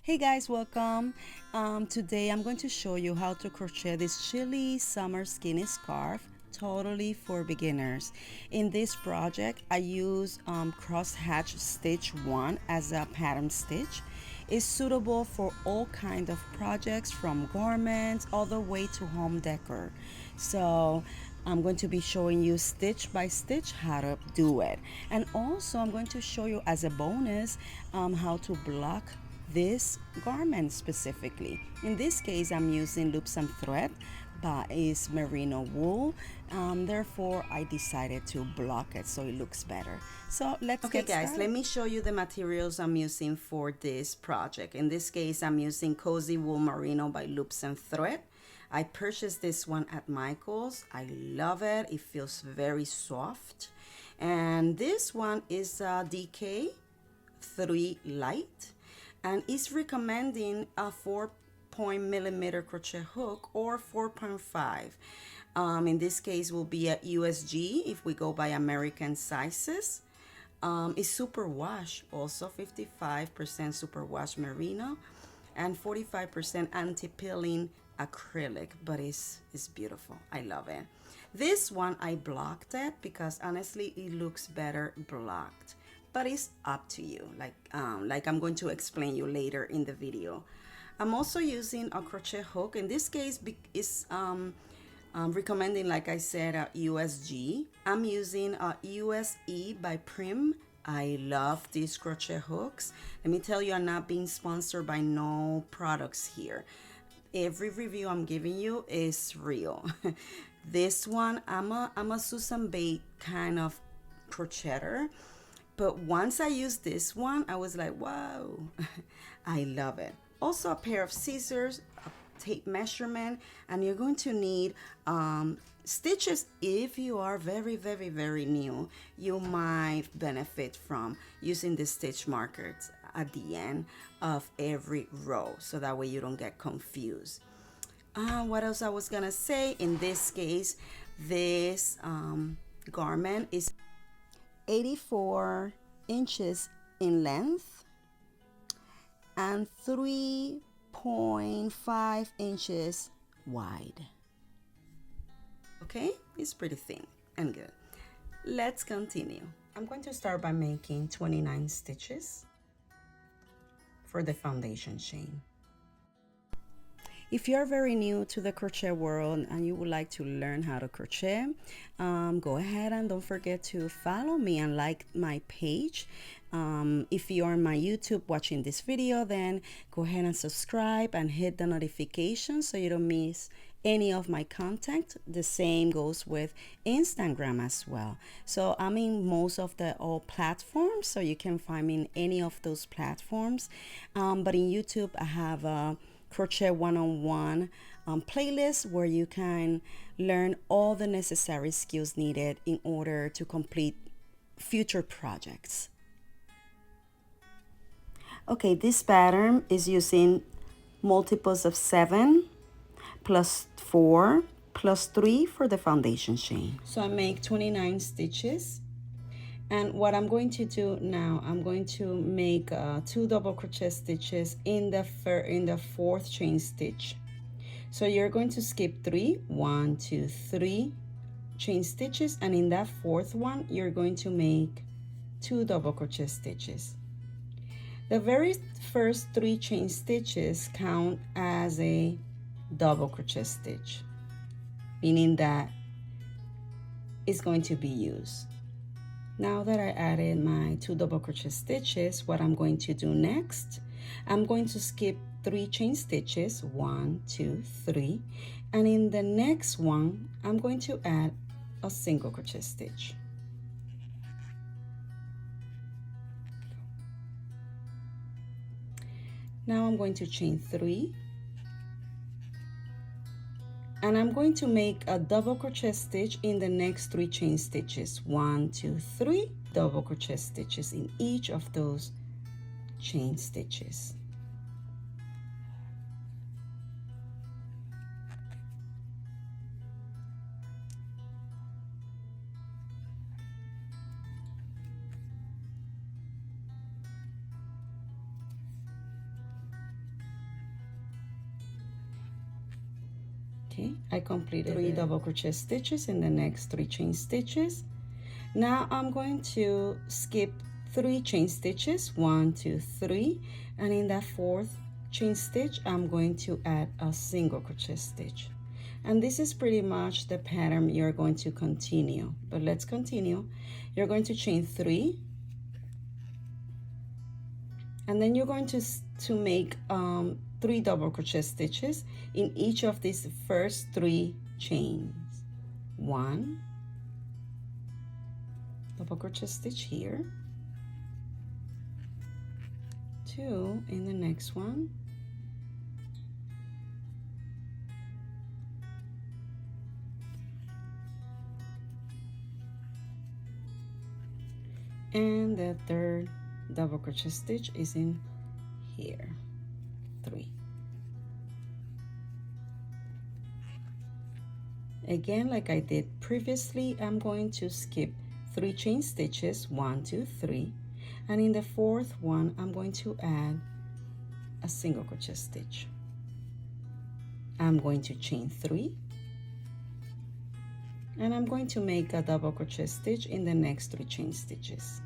Hey guys, welcome. Today I'm going to show you how to crochet this chilly summer skinny scarf totally for beginners. In this project I use crosshatch stitch 1 as a pattern stitch. It's suitable for all kinds of projects from garments all the way to home decor. So I'm going to be showing you stitch by stitch how to do it, and also I'm going to show you as a bonus how to block this garment specifically. In this case I'm using loops and thread, but it's merino wool. Therefore I decided to block it so it looks better. So let's get started. Okay guys, let me show you the materials I'm using for this project. In this case I'm using Cozy Wool Merino by Loops and Thread. I purchased this one at Michael's. I love it. It feels very soft. And this one is DK3 Light, and it's recommending a 4-point crochet hook or 4.5. In this case will be a USG if we go by American sizes. It's super wash, also 55% superwash merino and 45% anti-peeling acrylic, but it's beautiful. I love it. This one I blocked it because honestly it looks better blocked, but it's up to you, like I'm going to explain you later in the video. I'm also using a crochet hook. In this case is recommending, like I said, a USG. I'm using a USE by Prim. I love these crochet hooks. Let me tell you, I'm not being sponsored by no products here. Every review I'm giving you is real. This one, I'm a Susan Bate kind of crocheter, but once I used this one, I was like, wow, I love it. Also a pair of scissors, a tape measurement, and you're going to need stitches. If you are very new, you might benefit from using the stitch markers at the end of every row, so that way you don't get confused. What else I was gonna say? In this case, this garment is 84 inches in length and 3.5 inches wide. Okay, it's pretty thin and good. Let's continue. I'm going to start by making 29 stitches for the foundation chain. If you're very new to the crochet world and you would like to learn how to crochet, go ahead and don't forget to follow me and like my page. If you're on my YouTube watching this video, then go ahead and subscribe and hit the notification so you don't miss any of my content. The same goes with Instagram as well. So I'm in most of the all platforms, so you can find me in any of those platforms. But in YouTube I have a crochet one-on-one playlist where you can learn all the necessary skills needed in order to complete future projects. Okay, this pattern is using multiples of 7 plus 4 plus 3 for the foundation chain. So I make 29 stitches. And what I'm going to do now, I'm going to make 2 double crochet stitches in the fourth chain stitch. So you're going to skip 3, 1, 2, 3 chain stitches, and in that fourth one you're going to make 2 double crochet stitches. The very first 3 chain stitches count as a double crochet stitch, meaning that it's going to be used. Now that I added my 2 double crochet stitches, what I'm going to do next, I'm going to skip 3 chain stitches, 1, 2, 3, and in the next one I'm going to add a single crochet stitch. Now I'm going to chain 3, and I'm going to make a double crochet stitch in the next 3 chain stitches, 1, 2, 3 double crochet stitches in each of those chain stitches. Okay, I completed 3 double crochet stitches in the next 3 chain stitches. Now I'm going to skip 3 chain stitches, 1 2 3, and in that 4th chain stitch I'm going to add a single crochet stitch. And this is pretty much the pattern you're going to continue, but let's continue. You're going to chain 3, and then you're going to make 3 double crochet stitches in each of these first 3 chains. 1 double crochet stitch here, 2 in the next one, and the 3rd double crochet stitch is in here, 3. Again, like I did previously, I'm going to skip 3 chain stitches, 1 2 3, and in the 4th one I'm going to add a single crochet stitch. I'm going to chain 3, and I'm going to make a double crochet stitch in the next 3 chain stitches.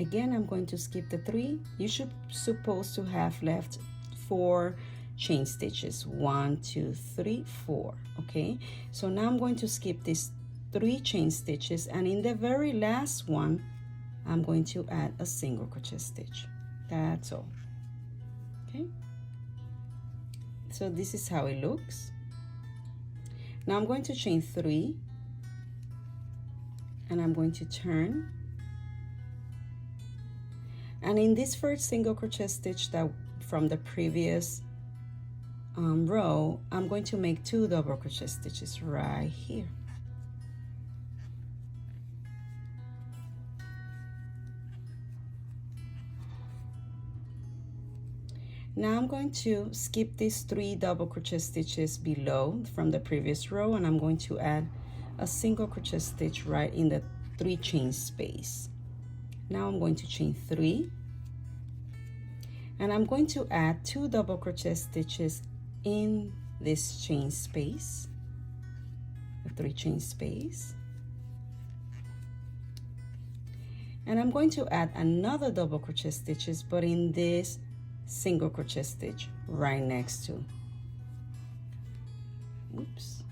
Again, I'm going to skip the 3. You should supposed to have left 4 chain stitches, 1 2 3 4. Okay, so now I'm going to skip these 3 chain stitches, and in the very last one I'm going to add a single crochet stitch. That's all. Okay, so this is how it looks. Now I'm going to chain 3, and I'm going to turn. And in this first single crochet stitch that from the previous row, I'm going to make 2 double crochet stitches right here. Now I'm going to skip these 3 double crochet stitches below from the previous row, and I'm going to add a single crochet stitch right in the 3 chain space. Now I'm going to chain 3, and I'm going to add 2 double crochet stitches in this chain space, the 3 chain space, and I'm going to add another double crochet stitches, but in this single crochet stitch right next to, oops.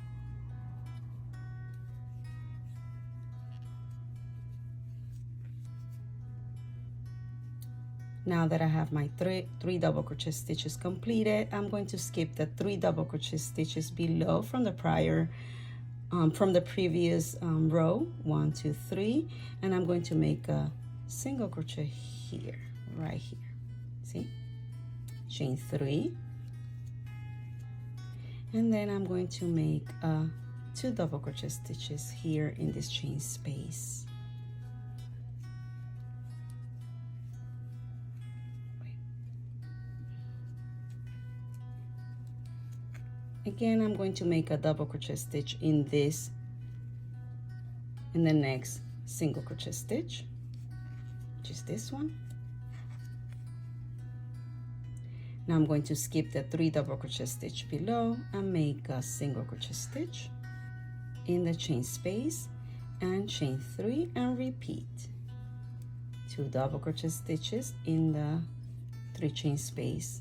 Now that I have my 3 double crochet stitches completed, I'm going to skip the 3 double crochet stitches below from the prior, from the previous row, 1 2 3, and I'm going to make a single crochet here, right here. See, chain 3, and then I'm going to make 2 double crochet stitches here in this chain space. Again, I'm going to make a double crochet stitch in the next single crochet stitch, which is this one. Now I'm going to skip the 3 double crochet stitch below and make a single crochet stitch in the chain space and chain 3 and repeat. 2 double crochet stitches in the 3 chain space,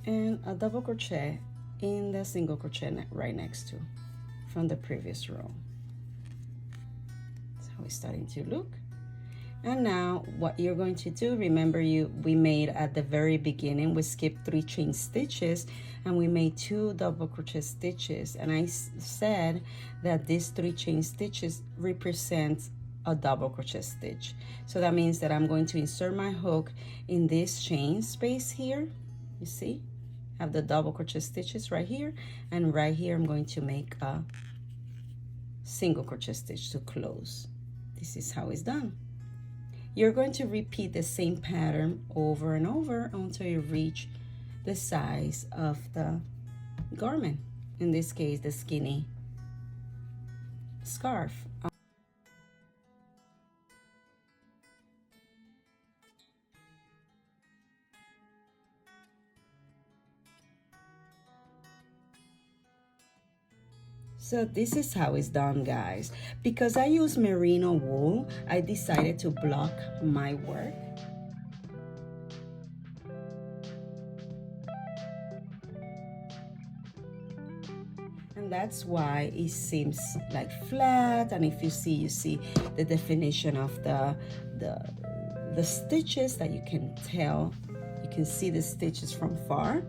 and a double crochet in the single crochet right next to from the previous row. That's how it's starting to look. And now what you're going to do, remember we made at the very beginning, we skipped 3 chain stitches and we made 2 double crochet stitches, and I said that these 3 chain stitches represent a double crochet stitch. So that means that I'm going to insert my hook in this chain space here, you see, have the double crochet stitches right here, and right here I'm going to make a single crochet stitch to close. This is how it's done. You're going to repeat the same pattern over and over until you reach the size of the garment, in this case the skinny scarf. So this is how it's done, guys. Because I use merino wool, I decided to block my work. And that's why it seems like flat, and if you see the definition of the stitches, that you can tell, you can see the stitches from far.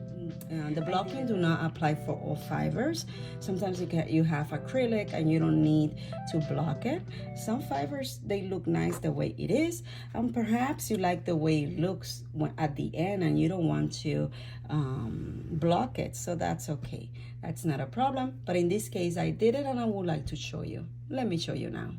The blocking do not apply for all fibers. Sometimes you have acrylic and you don't need to block it. Some fibers, they look nice the way it is, and perhaps you like the way it looks at the end and you don't want to block it, so that's okay. That's not a problem, but in this case I did it and I would like to show you. Let me show you now.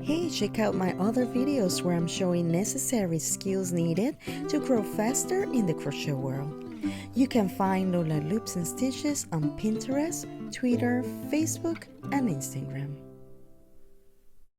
Hey, check out my other videos where I'm showing necessary skills needed to grow faster in the crochet world. You can find Lola Loops and Stitches on Pinterest, Twitter, Facebook, and Instagram.